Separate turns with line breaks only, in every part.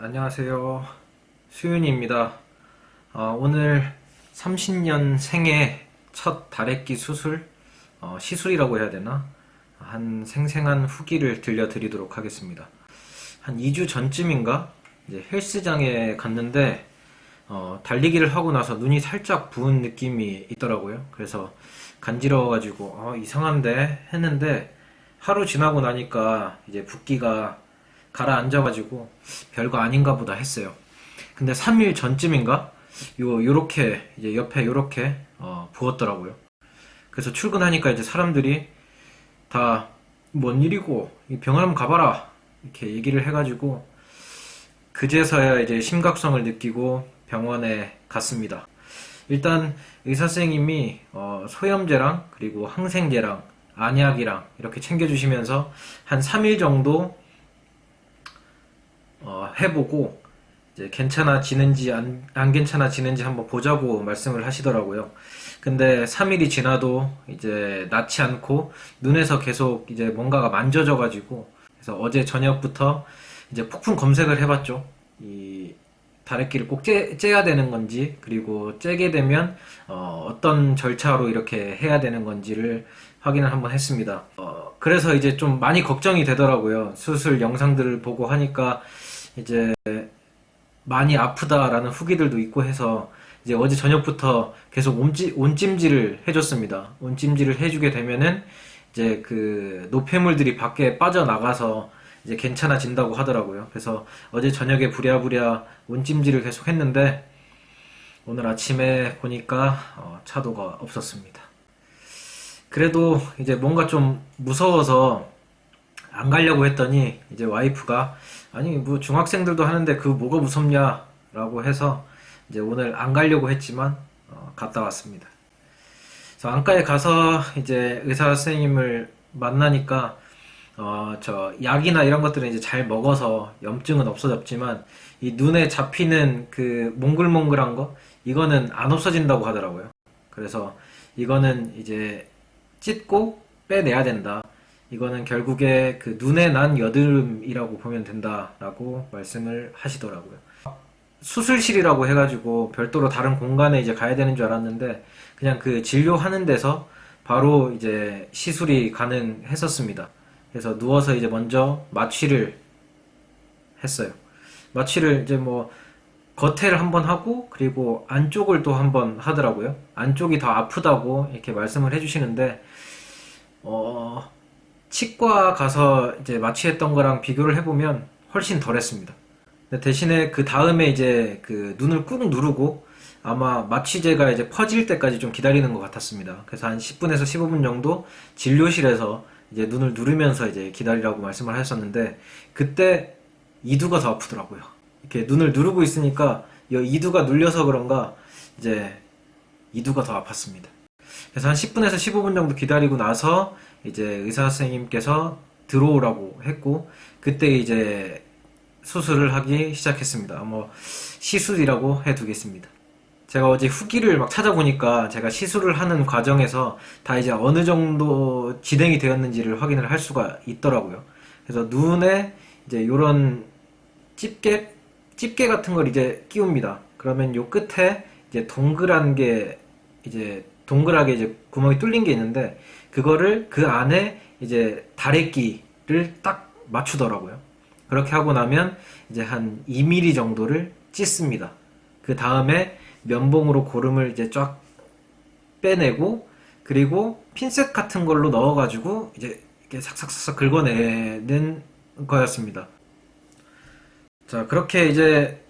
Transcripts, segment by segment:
안녕하세요. 수윤입니다. 오늘 30년 생애 첫 다래끼 수술, 시술이라고 해야 되나? 한 생생한 후기를 들려드리도록 하겠습니다. 한 2주 전쯤인가? 이제 헬스장에 갔는데, 달리기를 하고 나서 눈이 살짝 부은 느낌이 있더라고요. 그래서 간지러워가지고, 이상한데? 했는데, 하루 지나고 나니까 이제 붓기가 가라앉아가지고 별거 아닌가 보다 했어요. 근데 3일 전쯤인가? 요렇게, 이제 옆에 요렇게, 부었더라고요. 그래서 출근하니까 이제 사람들이 다 뭔 일이고, 이 병원 한번 가봐라. 이렇게 얘기를 해가지고, 그제서야 이제 심각성을 느끼고 병원에 갔습니다. 일단 의사 선생님이 소염제랑 그리고 항생제랑 안약이랑 이렇게 챙겨주시면서 한 3일 정도 해보고 이제 괜찮아지는지 안 괜찮아지는지 한번 보자고 말씀을 하시더라고요. 근데 3일이 지나도 이제 낫지 않고 눈에서 계속 이제 뭔가가 만져져가지고 그래서 어제 저녁부터 이제 폭풍 검색을 해봤죠. 이 다래끼를 꼭 째야 되는 건지 그리고 째게 되면 어떤 절차로 이렇게 해야 되는 건지를 확인을 한번 했습니다. 그래서 이제 좀 많이 걱정이 되더라고요. 수술 영상들을 보고 하니까 이제 많이 아프다라는 후기들도 있고 해서 이제 어제 저녁부터 계속 온찜질을 해줬습니다. 온찜질을 해주게 되면은 이제 그 노폐물들이 밖에 빠져나가서 이제 괜찮아진다고 하더라고요. 그래서 어제 저녁에 부랴부랴 온찜질을 계속 했는데 오늘 아침에 보니까 차도가 없었습니다. 그래도 이제 뭔가 좀 무서워서 안 가려고 했더니 이제 와이프가 아니 뭐 중학생들도 하는데 그 뭐가 무섭냐라고 해서 이제 오늘 안 가려고 했지만 갔다 왔습니다. 그래서 안과에 가서 이제 의사 선생님을 만나니까 저 약이나 이런 것들은 이제 잘 먹어서 염증은 없어졌지만 이 눈에 잡히는 그 몽글몽글한 거 이거는 안 없어진다고 하더라고요. 그래서 이거는 이제 찢고 빼내야 된다. 이거는 결국에 그 눈에 난 여드름이라고 보면 된다라고 말씀을 하시더라고요. 수술실이라고 해가지고 별도로 다른 공간에 이제 가야 되는 줄 알았는데 그냥 그 진료하는 데서 바로 이제 시술이 가능했었습니다. 그래서 누워서 이제 먼저 마취를 했어요. 마취를 이제 뭐 겉에를 한번 하고 그리고 안쪽을 또 한번 하더라고요. 안쪽이 더 아프다고 이렇게 말씀을 해주시는데 치과 가서 이제 마취했던 거랑 비교를 해보면 훨씬 덜했습니다. 대신에 그 다음에 이제 그 눈을 꾹 누르고 아마 마취제가 이제 퍼질 때까지 좀 기다리는 것 같았습니다. 그래서 한 10분에서 15분 정도 진료실에서 이제 눈을 누르면서 이제 기다리라고 말씀을 하셨는데 그때 이두가 더 아프더라고요. 이렇게 눈을 누르고 있으니까 이 이두가 눌려서 그런가 이제 이두가 더 아팠습니다. 그래서 한 10분에서 15분 정도 기다리고 나서 이제 의사 선생님께서 들어오라고 했고 그때 이제 수술을 하기 시작했습니다. 뭐 시술이라고 해두겠습니다. 제가 어제 후기를 막 찾아보니까 제가 시술을 하는 과정에서 다 이제 어느 정도 진행이 되었는지를 확인을 할 수가 있더라고요. 그래서 눈에 이제 요런 집게 같은 걸 이제 끼웁니다. 그러면 요 끝에 이제 동글하게 이제 구멍이 뚫린 게 있는데 그거를 그 안에 이제 다래끼를 딱 맞추더라고요. 그렇게 하고 나면 이제 한 2mm 정도를 찢습니다. 그 다음에 면봉으로 고름을 이제 쫙 빼내고 그리고 핀셋 같은 걸로 넣어가지고 이제 이렇게 삭삭삭 긁어내는 거였습니다. 자, 그렇게 이제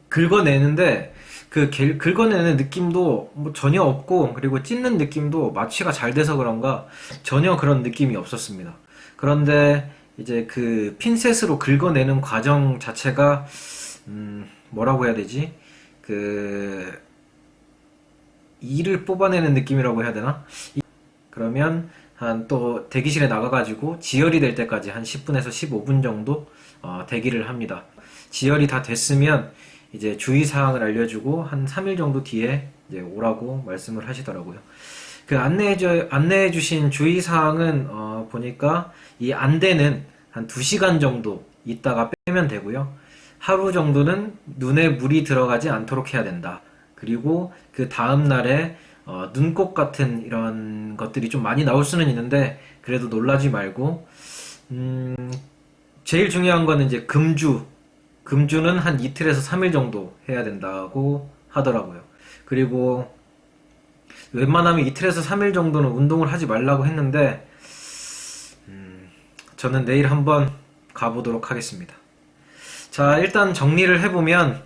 긁어내는데 그 긁어내는 느낌도 뭐 전혀 없고 그리고 찢는 느낌도 마취가 잘 돼서 그런가 전혀 그런 느낌이 없었습니다. 그런데 이제 그 핀셋으로 긁어내는 과정 자체가 뭐라고 해야 되지? 그 이를 뽑아내는 느낌이라고 해야 되나? 그러면 한 또 대기실에 나가가지고 지혈이 될 때까지 한 10분에서 15분 정도 대기를 합니다. 지혈이 다 됐으면 이제 주의사항을 알려주고 한 3일 정도 뒤에 이제 오라고 말씀을 하시더라고요. 그 안내해 주신 주의사항은 보니까 이 안대는 한 2시간 정도 있다가 빼면 되고요. 하루 정도는 눈에 물이 들어가지 않도록 해야 된다. 그리고 그 다음 날에 눈곱 같은 이런 것들이 좀 많이 나올 수는 있는데 그래도 놀라지 말고 제일 중요한 거는 이제 금주는 한 이틀에서 3일 정도 해야 된다고 하더라고요. 그리고 웬만하면 이틀에서 3일 정도는 운동을 하지 말라고 했는데 저는 내일 한번 가보도록 하겠습니다. 자, 일단 정리를 해보면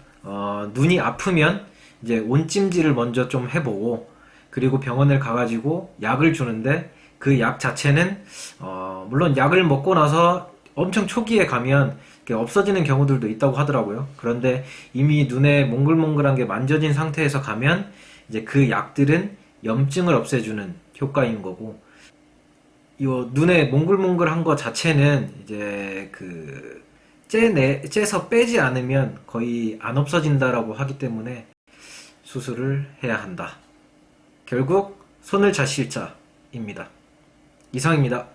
눈이 아프면 이제 온찜질을 먼저 좀 해보고 그리고 병원을 가가지고 약을 주는데 그 약 자체는 물론 약을 먹고 나서 엄청 초기에 가면 이게 없어지는 경우들도 있다고 하더라고요. 그런데 이미 눈에 몽글몽글한 게 만져진 상태에서 가면 이제 그 약들은 염증을 없애주는 효과인 거고 요 눈에 몽글몽글한 거 자체는 이제 그 째서 빼지 않으면 거의 안 없어진다라고 하기 때문에 수술을 해야 한다. 결국 손을 잘 씻자입니다. 이상입니다.